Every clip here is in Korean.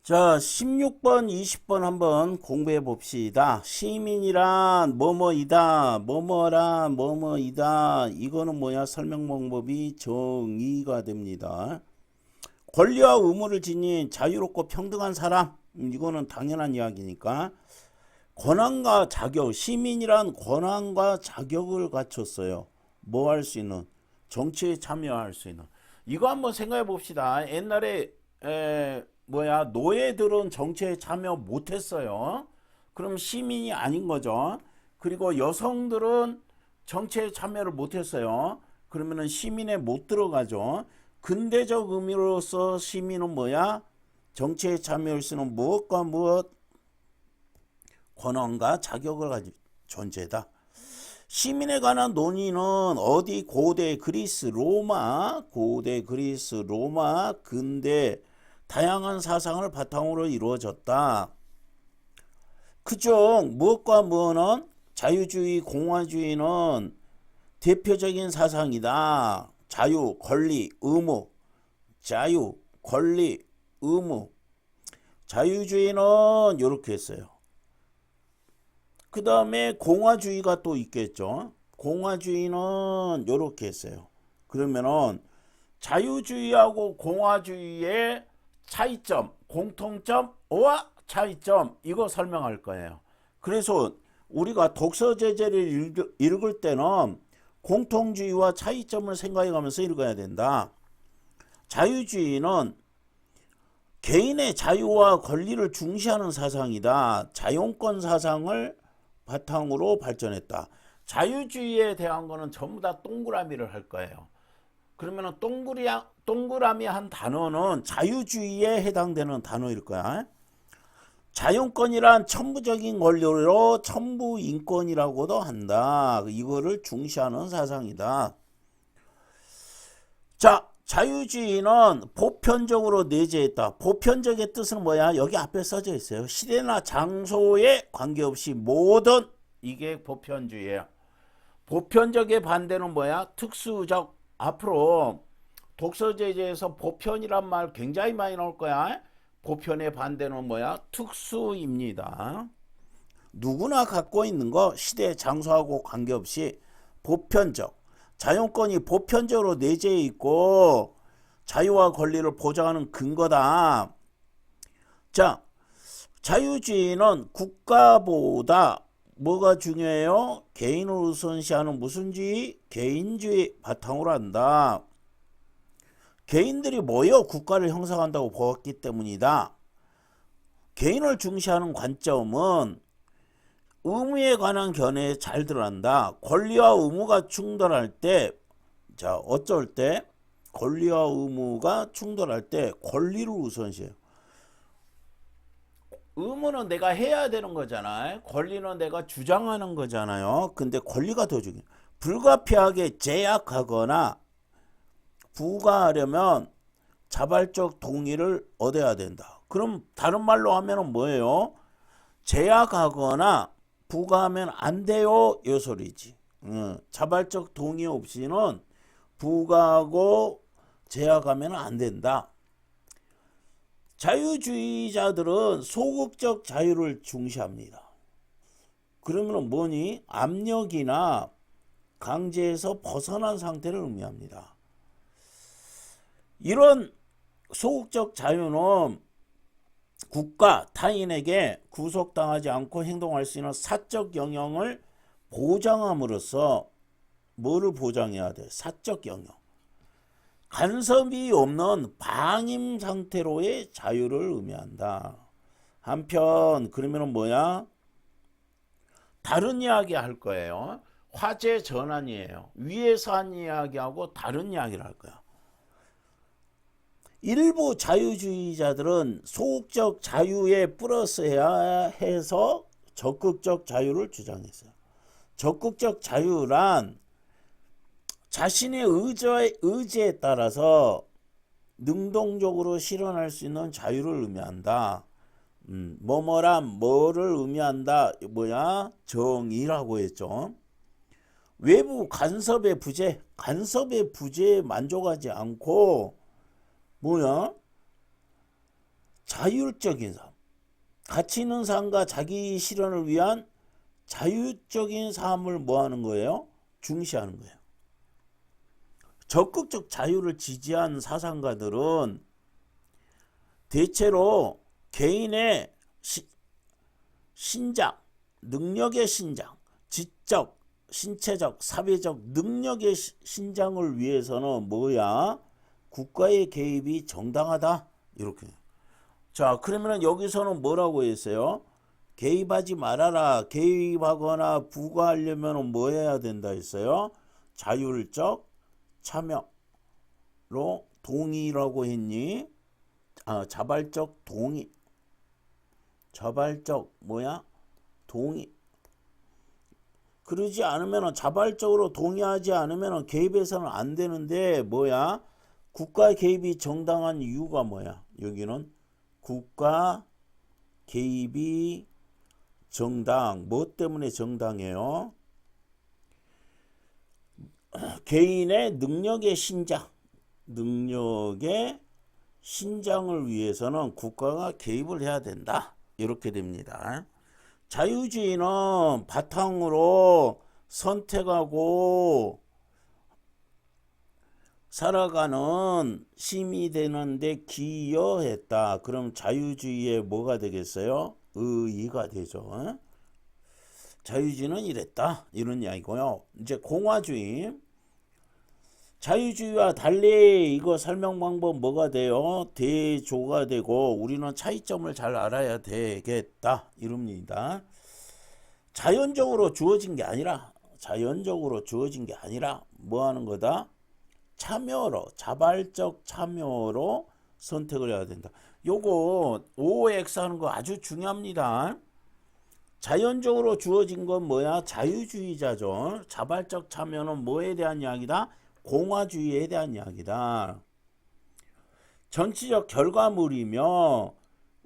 자, 16번, 20번 한번 공부해 봅시다. 시민이란 뭐뭐이다, 뭐뭐란 뭐뭐이다. 이거는 뭐야? 설명 방법이 정의가 됩니다. 권리와 의무를 지닌 자유롭고 평등한 사람. 이거는 당연한 이야기니까. 권한과 자격, 시민이란 권한과 자격을 갖췄어요. 뭐 할 수 있는? 정치에 참여할 수 있는. 이거 한번 생각해 봅시다. 옛날에 노예들은 정치에 참여 못했어요. 그럼 시민이 아닌 거죠. 그리고 여성들은 정치에 참여를 못했어요. 그러면은 시민에 못 들어가죠. 근대적 의미로서 시민은 뭐야? 정치에 참여할 수 있는 무엇과 무엇? 권한과 자격을 가진 존재다. 시민에 관한 논의는 어디? 고대 그리스 로마, 근대 다양한 사상을 바탕으로 이루어졌다. 그중 무엇과 무엇은 자유주의, 공화주의는 대표적인 사상이다. 자유, 권리, 의무. 자유, 권리, 의무. 자유주의는 이렇게 했어요. 그 다음에 공화주의가 또 있겠죠. 공화주의는 이렇게 했어요. 그러면은 자유주의하고 공화주의의 차이점, 공통점과 차이점, 이거 설명할 거예요. 그래서 우리가 독서 제재를 읽을 때는 공통주의와 차이점을 생각해 가면서 읽어야 된다. 자유주의는 개인의 자유와 권리를 중시하는 사상이다. 자용권 사상을 바탕으로 발전했다. 자유주의에 대한 거는 전부 다 동그라미를 할 거예요. 그러면 동그라미 한 단어는 자유주의에 해당되는 단어일 거야. 자용권이란 천부적인 권리로 천부인권이라고도 한다. 이거를 중시하는 사상이다. 자, 자유주의는 보편적으로 내재했다. 보편적의 뜻은 뭐야? 여기 앞에 써져 있어요. 시대나 장소에 관계없이 모든, 이게 보편주의예요. 보편적의 반대는 뭐야? 특수적. 앞으로 독서제재에서 보편이란 말 굉장히 많이 나올 거야. 보편의 반대는 뭐야? 특수입니다. 누구나 갖고 있는 거, 시대 장소하고 관계없이 보편적. 자용권이 보편적으로 내재해 있고 자유와 권리를 보장하는 근거다. 자, 자유주의는 국가보다 뭐가 중요해요? 개인을 우선시하는 무슨 주의? 개인주의 바탕으로 한다. 개인들이 모여 국가를 형성한다고 보았기 때문이다. 개인을 중시하는 관점은 의무에 관한 견해에 잘 드러난다. 권리와 의무가 충돌할 때, 자, 어쩔 때? 권리와 의무가 충돌할 때 권리를 우선시해요. 의무는 내가 해야 되는 거잖아요. 권리는 내가 주장하는 거잖아요. 근데 권리가 더 중요해요. 불가피하게 제약하거나 부과하려면 자발적 동의를 얻어야 된다. 그럼 다른 말로 하면 뭐예요? 제약하거나 부과하면 안 돼요, 이 소리지. 자발적 동의 없이는 부과하고 제약하면 안 된다. 자유주의자들은 소극적 자유를 중시합니다. 그러면 뭐니? 압력이나 강제에서 벗어난 상태를 의미합니다. 이런 소극적 자유는 국가, 타인에게 구속당하지 않고 행동할 수 있는 사적 영역을 보장함으로써 뭐를 보장해야 돼? 사적 영역. 간섭이 없는 방임 상태로의 자유를 의미한다. 한편 그러면 뭐야? 다른 이야기 할 거예요. 화제 전환이에요. 위에서 한 이야기하고 다른 이야기를 할 거야. 일부 자유주의자들은 소극적 자유에 플러스해야 해서 적극적 자유를 주장했어요. 적극적 자유란 자신의 의지에 따라서 능동적으로 실현할 수 있는 자유를 의미한다. 뭐뭐란 뭐를 의미한다. 뭐야? 정의라고 했죠. 외부 간섭의 부재에 만족하지 않고 뭐야? 자율적인 삶, 가치 있는 삶과 자기 실현을 위한 자율적인 삶을 뭐 하는 거예요? 중시하는 거예요. 적극적 자유를 지지한 사상가들은 대체로 개인의 신장, 능력의 신장, 지적, 신체적, 사회적 능력의 신장을 위해서는 뭐야? 국가의 개입이 정당하다. 이렇게. 자, 그러면 여기서는 뭐라고 했어요? 개입하지 말아라. 개입하거나 부과하려면 뭐 해야 된다 했어요? 자율적 참여로 동의라고 했니? 자발적 동의. 자발적 뭐야? 동의. 그러지 않으면 자발적으로 동의하지 않으면 개입해서는 안 되는데 뭐야? 국가 개입이 정당한 이유가 뭐야? 여기는 국가 개입이 정당. 뭐 때문에 정당해요? 개인의 능력의 신장. 능력의 신장을 위해서는 국가가 개입을 해야 된다. 이렇게 됩니다. 자유주의는 바탕으로 선택하고 살아가는 힘이 되는데 기여했다. 그럼 자유주의의 뭐가 되겠어요? 의의가 되죠. 자유주의는 이랬다. 이런 이야기고요. 이제 공화주의. 자유주의와 달리 이거 설명 방법 뭐가 돼요? 대조가 되고 우리는 차이점을 잘 알아야 되겠다. 이럽니다. 자연적으로 주어진 게 아니라 뭐 하는 거다? 참여로, 자발적 참여로 선택을 해야 된다. 요거 OX 하는 거 아주 중요합니다. 자연적으로 주어진 건 뭐야? 자유주의자죠. 자발적 참여는 뭐에 대한 이야기다? 공화주의에 대한 이야기다. 전체적 결과물이며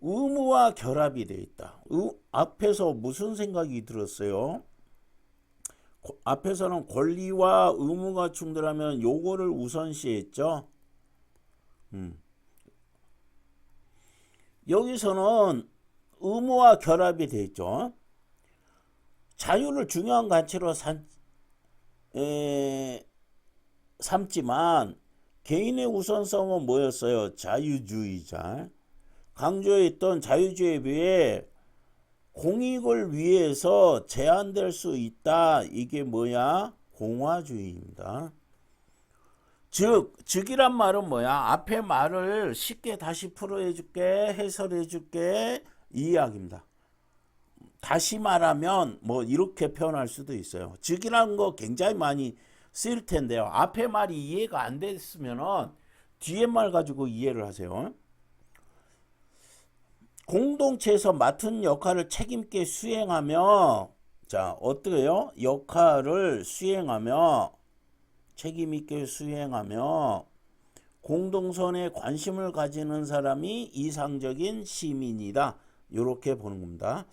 의무와 결합이 되어 있다. 앞에서 무슨 생각이 들었어요? 앞에서는 권리와 의무가 충돌하면 요거를 우선시했죠. 여기서는 의무와 결합이 되어 있죠. 자유를 중요한 가치로 삼지만 개인의 우선성은 뭐였어요? 자유주의자. 강조했던 자유주의에 비해 공익을 위해서 제한될 수 있다. 이게 뭐야? 공화주의입니다. 즉이란 말은 뭐야? 앞에 말을 쉽게 다시 풀어해줄게, 해설해줄게, 이 이야기입니다. 다시 말하면 뭐 이렇게 표현할 수도 있어요. 즉이라는 거 굉장히 많이 쓰일 텐데요. 앞에 말이 이해가 안 됐으면은 뒤에 말 가지고 이해를 하세요. 공동체에서 맡은 역할을 책임있게 수행하며, 자, 어떻게요? 역할을 수행하며, 책임있게 수행하며, 공동선에 관심을 가지는 사람이 이상적인 시민이다. 이렇게 보는 겁니다.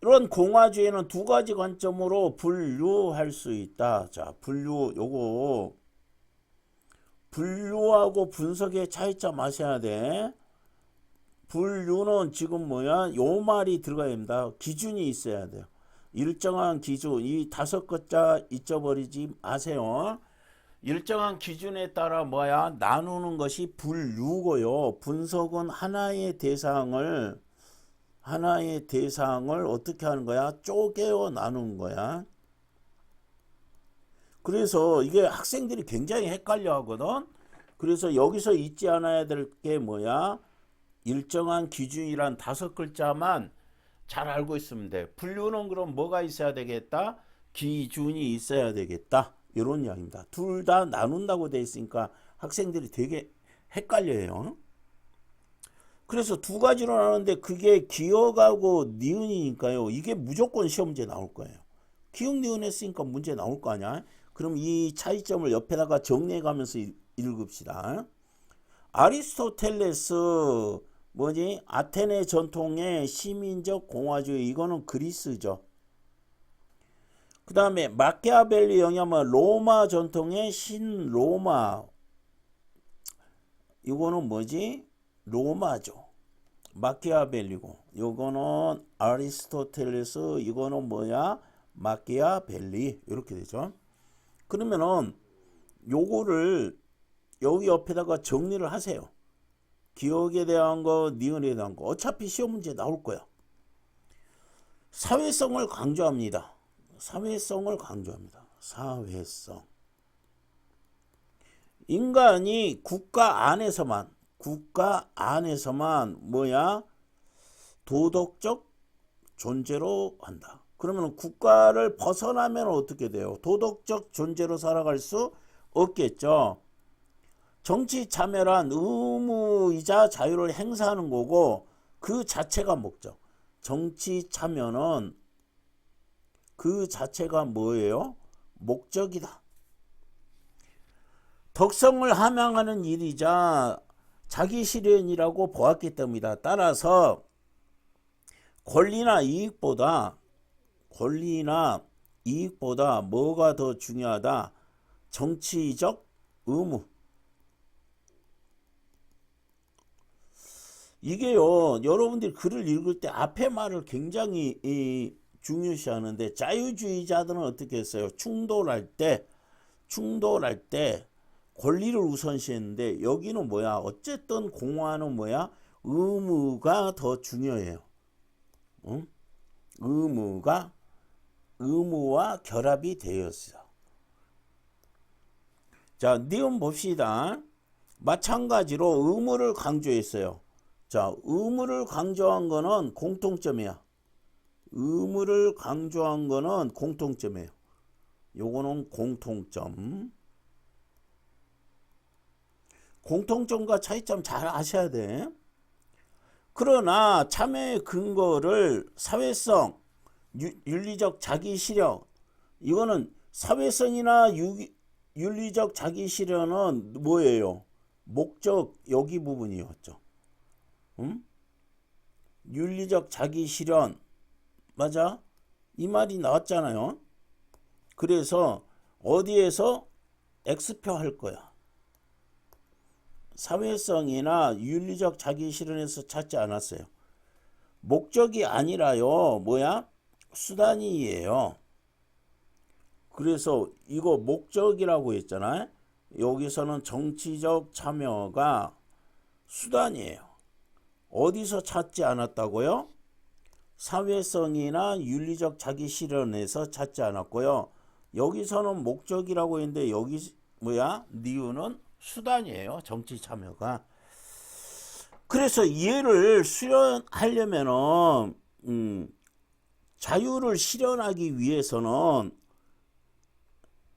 이런 공화주의는 두 가지 관점으로 분류할 수 있다. 자, 요거 분류하고 분석의 차이점 아셔야 돼. 분류는 지금 뭐야? 요 말이 들어가야 됩니다. 기준이 있어야 돼요. 일정한 기준, 이 5글자 잊어버리지 마세요. 일정한 기준에 따라 뭐야? 나누는 것이 분류고요. 분석은 하나의 대상을 어떻게 하는 거야? 쪼개어 나누는 거야. 그래서 이게 학생들이 굉장히 헷갈려 하거든. 그래서 여기서 잊지 않아야 될 게 뭐야? 일정한 기준이란 5글자만 잘 알고 있으면 돼. 분류는 그럼 뭐가 있어야 되겠다? 기준이 있어야 되겠다. 이런 이야기입니다. 둘 다 나눈다고 돼 있으니까 학생들이 되게 헷갈려요. 그래서 두 가지로 나누는데 그게 기억하고 니은이니까요. 이게 무조건 시험 문제 나올 거예요. 기억 니은 했으니까 문제 나올 거 아니야. 그럼 이 차이점을 옆에다가 정리해 가면서 읽읍시다. 아리스토텔레스 뭐지? 아테네 전통의 시민적 공화주의, 이거는 그리스죠. 그 다음에 마키아벨리 영향은 로마 전통의 신로마, 이거는 뭐지? 로마죠. 마키아벨리고 요거는 아리스토텔레스, 이거는 뭐야? 마키아벨리. 이렇게 되죠. 그러면은 요거를 여기 옆에다가 정리를 하세요. 기억에 대한 거, 니은에 대한 거. 어차피 시험 문제 나올 거야. 사회성을 강조합니다. 사회성을 강조합니다. 사회성. 인간이 국가 안에서만 뭐야? 도덕적 존재로 한다. 그러면 국가를 벗어나면 어떻게 돼요? 도덕적 존재로 살아갈 수 없겠죠. 정치 참여란 의무이자 자유를 행사하는 거고 그 자체가 목적. 정치 참여는 그 자체가 뭐예요? 목적이다. 덕성을 함양하는 일이자 자기 실현이라고 보았기 때문이다. 따라서 권리나 이익보다 뭐가 더 중요하다? 정치적 의무. 이게요, 여러분들이 글을 읽을 때 앞에 말을 굉장히 중요시하는데, 자유주의자들은 어떻게 했어요? 충돌할 때 권리를 우선시했는데, 여기는 뭐야? 어쨌든 공화는 뭐야? 의무가 더 중요해요. 응? 의무와 결합이 되었어. 자, 니은 봅시다. 마찬가지로 의무를 강조했어요. 자, 의무를 강조한 거는 공통점이야. 의무를 강조한 거는 공통점이에요. 요거는 공통점. 공통점과 차이점 잘 아셔야 돼. 그러나 참여의 근거를 사회성, 윤리적 자기 실현, 이거는 사회성이나 윤리적 자기 실현은 뭐예요? 목적 여기 부분이었죠. 응? 윤리적 자기 실현, 맞아? 이 말이 나왔잖아요. 그래서 어디에서 X표 할 거야. 사회성이나 윤리적 자기 실현에서 찾지 않았어요. 목적이 아니라요. 뭐야? 수단이에요. 그래서 이거 목적이라고 했잖아요. 여기서는 정치적 참여가 수단이에요. 어디서 찾지 않았다고요? 사회성이나 윤리적 자기 실현에서 찾지 않았고요. 여기서는 목적이라고 했는데 여기 뭐야? 니은은 수단이에요. 정치 참여가. 그래서 얘를 수련하려면은 자유를 실현하기 위해서는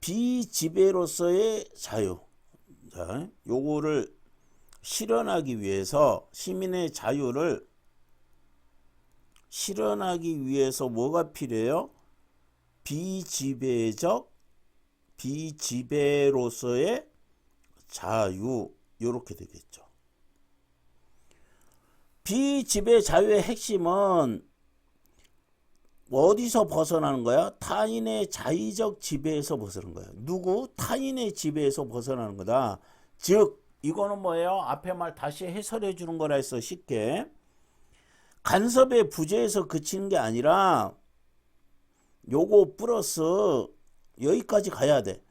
비지배로서의 자유. 자, 요거를 실현하기 위해서 시민의 자유를 실현하기 위해서 뭐가 필요해요? 비지배로서의 자유. 요렇게 되겠죠. 비지배 자유의 핵심은 어디서 벗어나는 거야? 타인의 자의적 지배에서 벗어나는 거야. 누구? 타인의 지배에서 벗어나는 거다. 즉 이거는 뭐예요? 앞에 말 다시 해설해 주는 거라 해서 쉽게 간섭의 부재에서 그치는 게 아니라 요거 플러스 여기까지 가야 돼.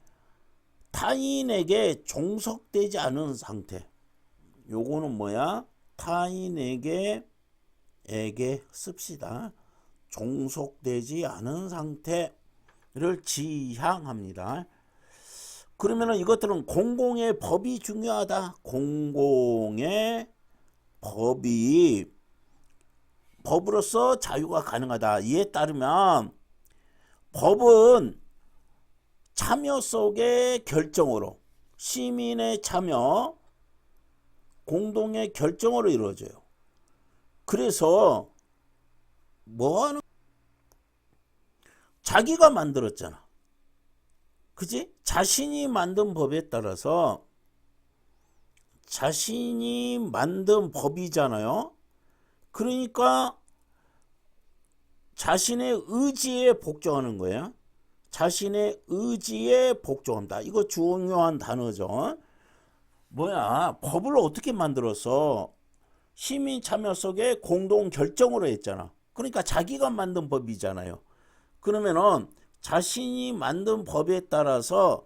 타인에게 종속되지 않은 상태. 요거는 뭐야? 타인에게 씁시다. 종속되지 않은 상태를 지향합니다. 그러면은 이것들은 공공의 법이 중요하다. 공공의 법으로서 자유가 가능하다. 이에 따르면 법은 참여 속의 결정으로, 시민의 참여, 공동의 결정으로 이루어져요. 그래서 뭐하는 자기가 만들었잖아. 그지? 자신이 만든 법에 따라서 자신이 만든 법이잖아요. 그러니까 자신의 의지에 복종하는 거예요. 자신의 의지에 복종한다. 이거 중요한 단어죠. 법을 어떻게 만들었어? 시민 참여 속에 공동 결정으로 했잖아. 그러니까 자기가 만든 법이잖아요. 그러면은 자신이 만든 법에 따라서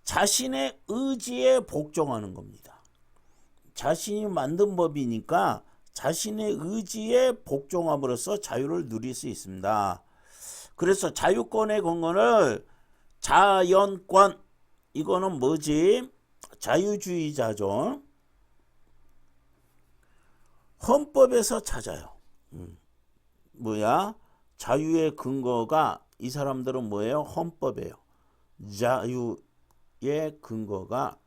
자신의 의지에 복종하는 겁니다. 자신이 만든 법이니까 자신의 의지에 복종함으로써 자유를 누릴 수 있습니다. 그래서 자유권의 근거를 자연권, 이거는 뭐지? 자유주의자죠. 헌법에서 찾아요. 자유의 근거가, 이 사람들은 뭐예요? 헌법이에요. 자유의 근거가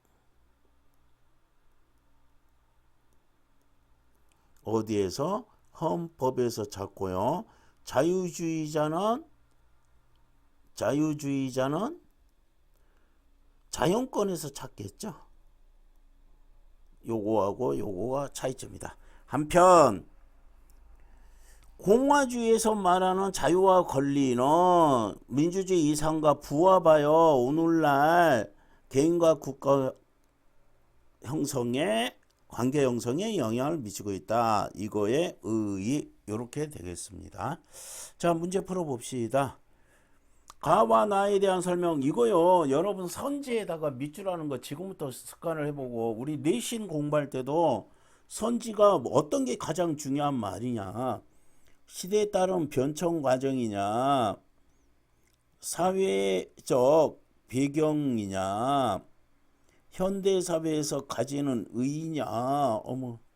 어디에서? 헌법에서 찾고요. 자유주의자는 자연권에서 찾겠죠. 요거하고 요거가 차이점이다. 한편 공화주의에서 말하는 자유와 권리는 민주주의 이상과 부합하여 오늘날 개인과 국가 형성에, 관계 형성에 영향을 미치고 있다. 이거의 의의, 이렇게 되겠습니다. 자, 문제 풀어봅시다. 가와 나에 대한 설명, 이거요. 여러분 선지에다가 밑줄하는 거 지금부터 습관을 해보고, 우리 내신 공부할 때도 선지가 어떤 게 가장 중요한 말이냐, 시대에 따른 변천 과정이냐, 사회적 배경이냐, 현대사회에서 가지는 의의냐,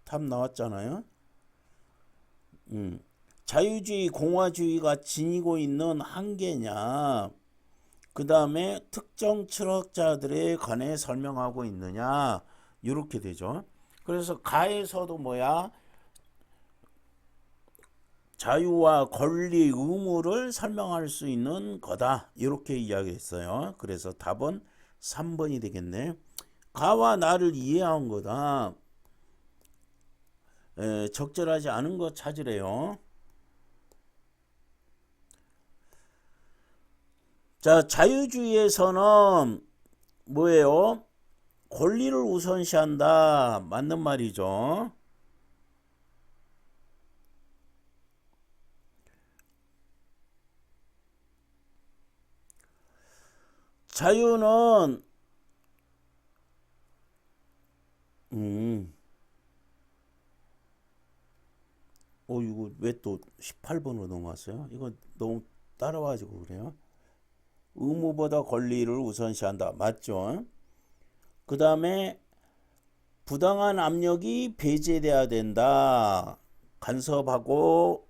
답 나왔잖아요. 자유주의, 공화주의가 지니고 있는 한계냐, 그 다음에 특정 철학자들에 관해 설명하고 있느냐, 이렇게 되죠. 그래서 가에서도 자유와 권리, 의무를 설명할 수 있는 거다, 이렇게 이야기했어요. 그래서 답은 3번이 되겠네. 가와 나를 이해한 거다. 적절하지 않은 거 찾으래요. 자, 자유주의에서는 뭐예요? 권리를 우선시한다. 맞는 말이죠. 자유는 이거 왜 또 18번으로 넘어왔어요? 이거 너무 따라와가지고 그래요. 의무보다 권리를 우선시한다. 맞죠? 그 다음에 부당한 압력이 배제돼야 된다. 간섭하고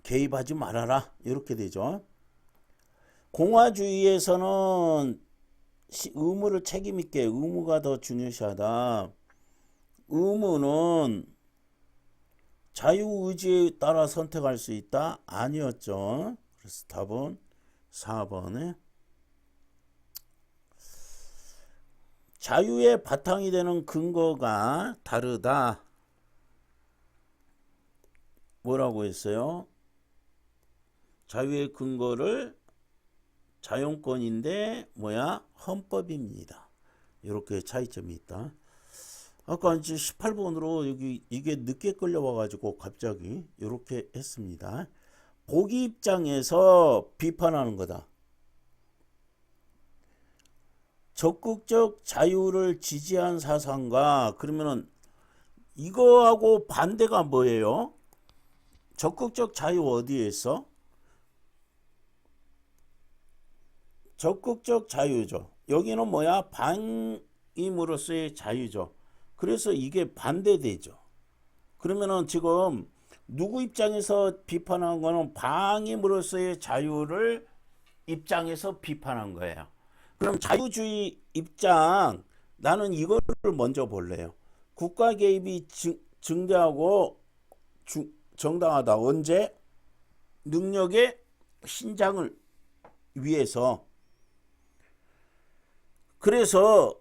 개입하지 말아라. 이렇게 되죠. 공화주의에서는 의무를 책임있게, 의무가 더 중요시하다. 의무는 자유의지에 따라 선택할 수 있다? 아니었죠. 그래서 답은 4번에 자유의 바탕이 되는 근거가 다르다. 뭐라고 했어요? 자유의 근거를 자연권인데 헌법입니다. 이렇게 차이점이 있다. 아까 이제 18번으로 여기 이게 늦게 끌려와 가지고 갑자기 이렇게 했습니다. 보기 입장에서 비판하는 거다. 적극적 자유를 지지한 사상가, 그러면은 이거하고 반대가 뭐예요? 적극적 자유 어디에 있어? 적극적 자유죠. 여기는 방임으로서의 자유죠. 그래서 이게 반대되죠. 그러면은 지금 누구 입장에서 비판한 거는 방임으로서의 자유를 입장에서 비판한 거예요. 그럼 자유주의 입장, 나는 이거를 먼저 볼래요. 국가 개입이 증대하고 정당하다. 언제? 능력의 신장을 위해서. 그래서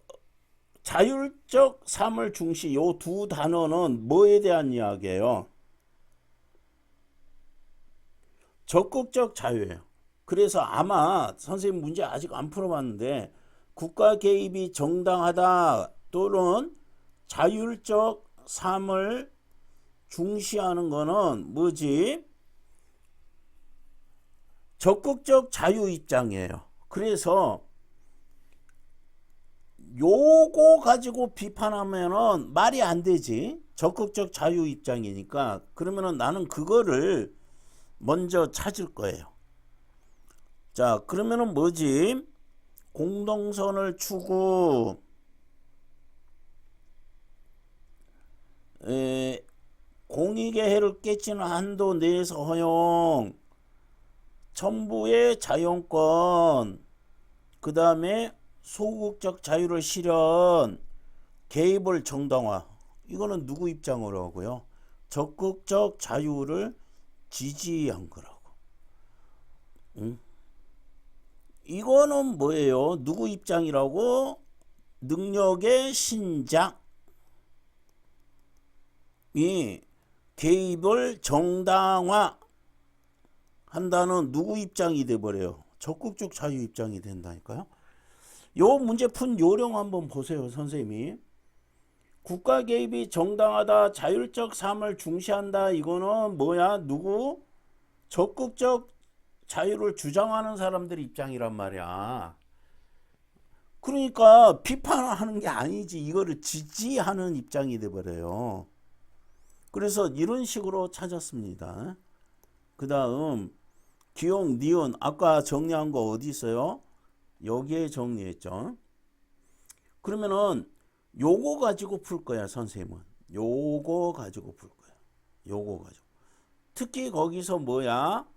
자율적 삶을 중시, 요 두 단어는 뭐에 대한 이야기예요? 적극적 자유예요. 그래서 아마 선생님 문제 아직 안 풀어봤는데 국가 개입이 정당하다 또는 자율적 삶을 중시하는 거는 뭐지? 적극적 자유 입장이에요. 그래서 요거 가지고 비판하면은 말이 안 되지. 적극적 자유 입장이니까. 그러면은 나는 그거를 먼저 찾을 거예요. 자, 그러면은 뭐지? 공동선을 추구, 공익의 해를 끼치는 한도 내에서 허용, 정부의 자용권, 그 다음에 소극적 자유를 실현, 개입을 정당화. 이거는 누구 입장으로 하고요? 적극적 자유를 지지한 거라고. 응? 이거는 뭐예요? 누구 입장이라고? 능력의 신장이 개입을 정당화 한다는 누구 입장이 돼버려요? 적극적 자유 입장이 된다니까요. 요 문제 푼 요령 한번 보세요, 선생님이. 국가 개입이 정당하다, 자율적 삶을 중시한다. 이거는 뭐야? 누구? 적극적 자유를 주장하는 사람들 입장이란 말이야. 그러니까 비판하는 게 아니지. 이거를 지지하는 입장이 돼버려요. 그래서 이런 식으로 찾았습니다. 그 다음 기억, 니은 아까 정리한 거 어디 있어요? 여기에 정리했죠. 그러면은 요거 가지고 풀 거야, 선생님은. 요거 가지고 풀 거야. 요거 가지고. 특히 거기서 뭐야?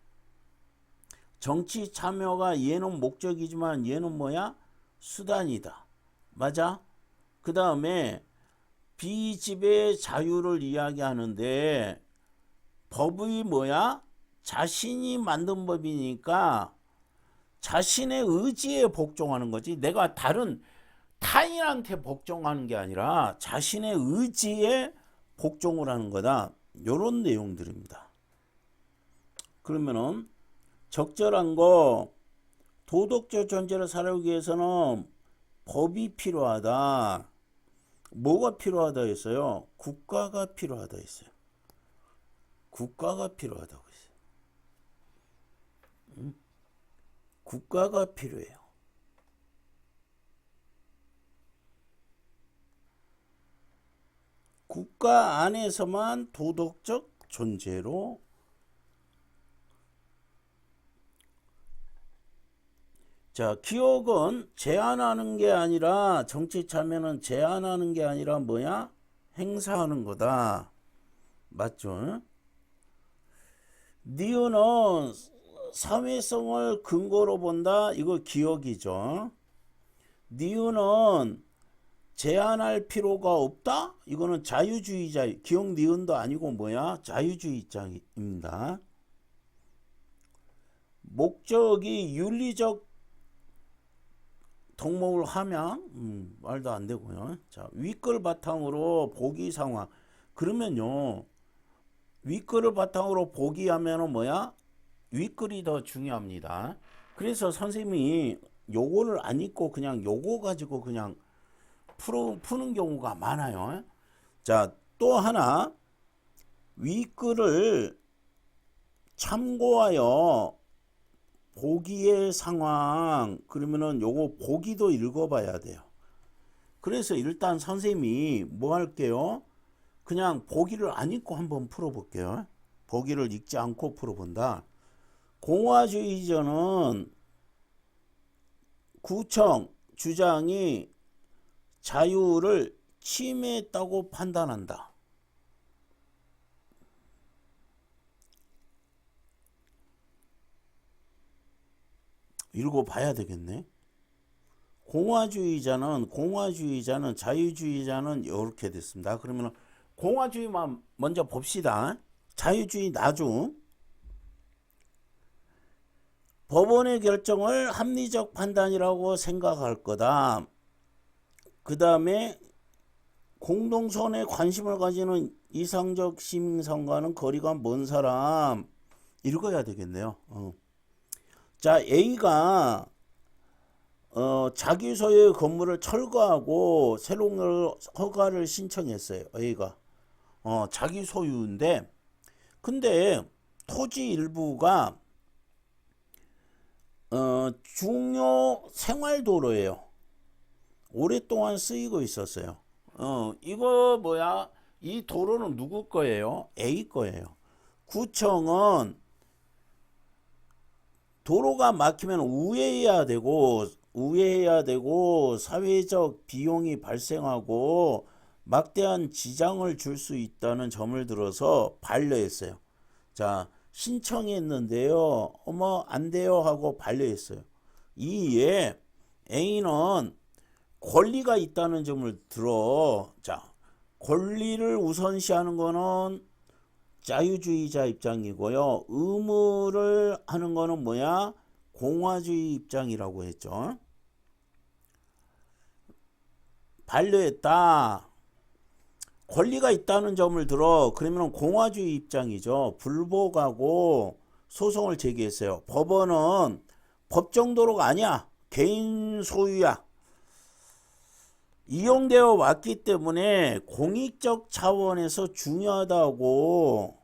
정치 참여가 얘는 목적이지만 얘는 뭐야? 수단이다. 맞아? 그 다음에 비지배 자유를 이야기하는데 법이 뭐야? 자신이 만든 법이니까 자신의 의지에 복종하는 거지. 내가 다른 타인한테 복종하는 게 아니라 자신의 의지에 복종을 하는 거다. 요런 내용들입니다. 그러면은 적절한 거, 도덕적 존재를 살아가기 위해서는 법이 필요하다. 뭐가 필요하다 했어요? 국가가 필요하다 했어요. 국가가 필요하다고 했어요. 응? 국가가 필요해요. 국가 안에서만 도덕적 존재로 자, 기억은 제한하는 게 아니라 정치 참여는 제한하는 게 아니라 뭐야? 행사하는 거다. 맞죠? 니은은 사회성을 근거로 본다. 이거 기억이죠. 니은은 제한할 필요가 없다. 이거는 자유주의자. 기억 니은도 아니고 뭐야? 자유주의자입니다. 목적이 윤리적 덕목을 하면 말도 안 되고요. 자, 윗글 바탕으로 보기 상황. 그러면요. 윗글을 바탕으로 보기 하면은 뭐야? 윗글이 더 중요합니다. 그래서 선생님이 요거를 안 읽고 그냥 요거 가지고 그냥 푸는 경우가 많아요. 자, 또 하나 윗글을 참고하여 보기의 상황. 그러면은 요거 보기도 읽어봐야 돼요. 그래서 일단 선생님이 뭐 할게요? 그냥 보기를 안 읽고 한번 풀어볼게요. 보기를 읽지 않고 풀어본다. 공화주의자는 구청 주장이 자유를 침해했다고 판단한다. 읽어봐야 되겠네. 공화주의자는 자유주의자는 이렇게 됐습니다. 그러면 공화주의만 먼저 봅시다. 자유주의 나중. 법원의 결정을 합리적 판단이라고 생각할 거다. 그 다음에 공동선에 관심을 가지는 이상적 시민성과는 거리가 먼 사람. 읽어야 되겠네요. 자, A가 자기 소유의 건물을 철거하고 새로운 허가를 신청했어요. A가. 자기 소유인데, 근데 토지 일부가 중요 생활도로예요. 오랫동안 쓰이고 있었어요. 이거 뭐야? 이 도로는 누구 거예요? A 거예요. 구청은 도로가 막히면 우회해야 되고 사회적 비용이 발생하고 막대한 지장을 줄 수 있다는 점을 들어서 반려했어요. 자, 신청했는데요. 어머, 안 돼요 하고 반려했어요. 이에 A는 권리가 있다는 점을 들어. 자, 권리를 우선시하는 거는 자유주의자 입장이고요. 의무를 하는 거는 뭐야? 공화주의 입장이라고 했죠. 반려했다. 권리가 있다는 점을 들어. 그러면 공화주의 입장이죠. 불복하고 소송을 제기했어요. 법원은 법정도로가 아니야. 개인 소유야. 이용되어 왔기 때문에 공익적 차원에서 중요하다고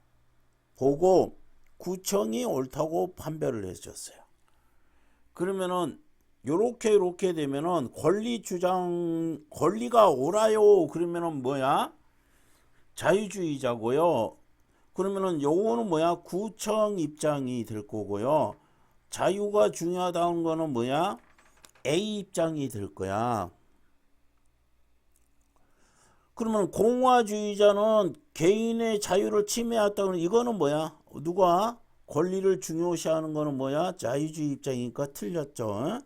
보고 구청이 옳다고 판별을 해줬어요. 그러면은 요렇게 되면은 권리가 옳아요. 그러면은 뭐야? 자유주의자고요. 그러면은 요거는 뭐야? 구청 입장이 될 거고요. 자유가 중요하다는 거는 뭐야? A 입장이 될 거야. 그러면 공화주의자는 개인의 자유를 침해했다는 이거는 뭐야? 누가? 권리를 중요시하는 거는 뭐야? 자유주의 입장이니까 틀렸죠.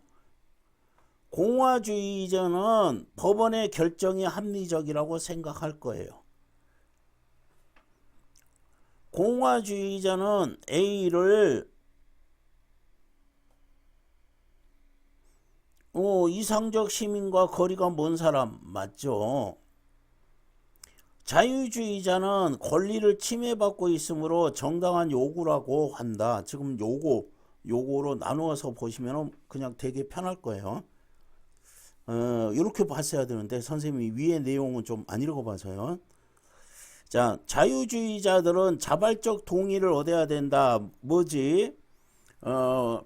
공화주의자는 법원의 결정이 합리적이라고 생각할 거예요. 공화주의자는 A를 이상적 시민과 거리가 먼 사람 맞죠? 자유주의자는 권리를 침해받고 있으므로 정당한 요구라고 한다. 지금 요거로 나누어서 보시면 그냥 되게 편할 거예요. 이렇게 봤어야 되는데 선생님이 위의 내용은 좀 안 읽어봐서요. 자, 자유주의자들은 자발적 동의를 얻어야 된다. 뭐지?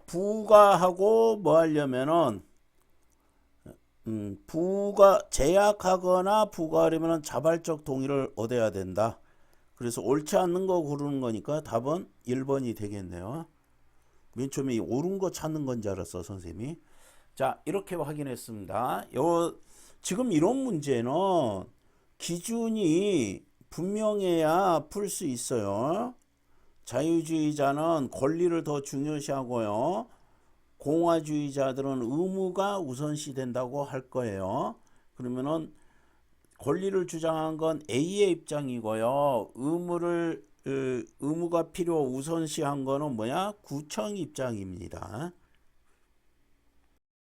부가하고 뭐 하려면은 제약하거나 부과하려면 자발적 동의를 얻어야 된다. 그래서 옳지 않는 거 고르는 거니까 답은 1번이 되겠네요. 맨 처음에 옳은 거 찾는 건 줄 알았어, 선생님이. 자, 이렇게 확인했습니다. 지금 이런 문제는 기준이 분명해야 풀 수 있어요. 자유주의자는 권리를 더 중요시하고요. 공화주의자들은 의무가 우선시 된다고 할 거예요. 그러면은 권리를 주장한 건 A의 입장이고요. 의무가 필요 우선시한 거는 뭐야? 구청 입장입니다.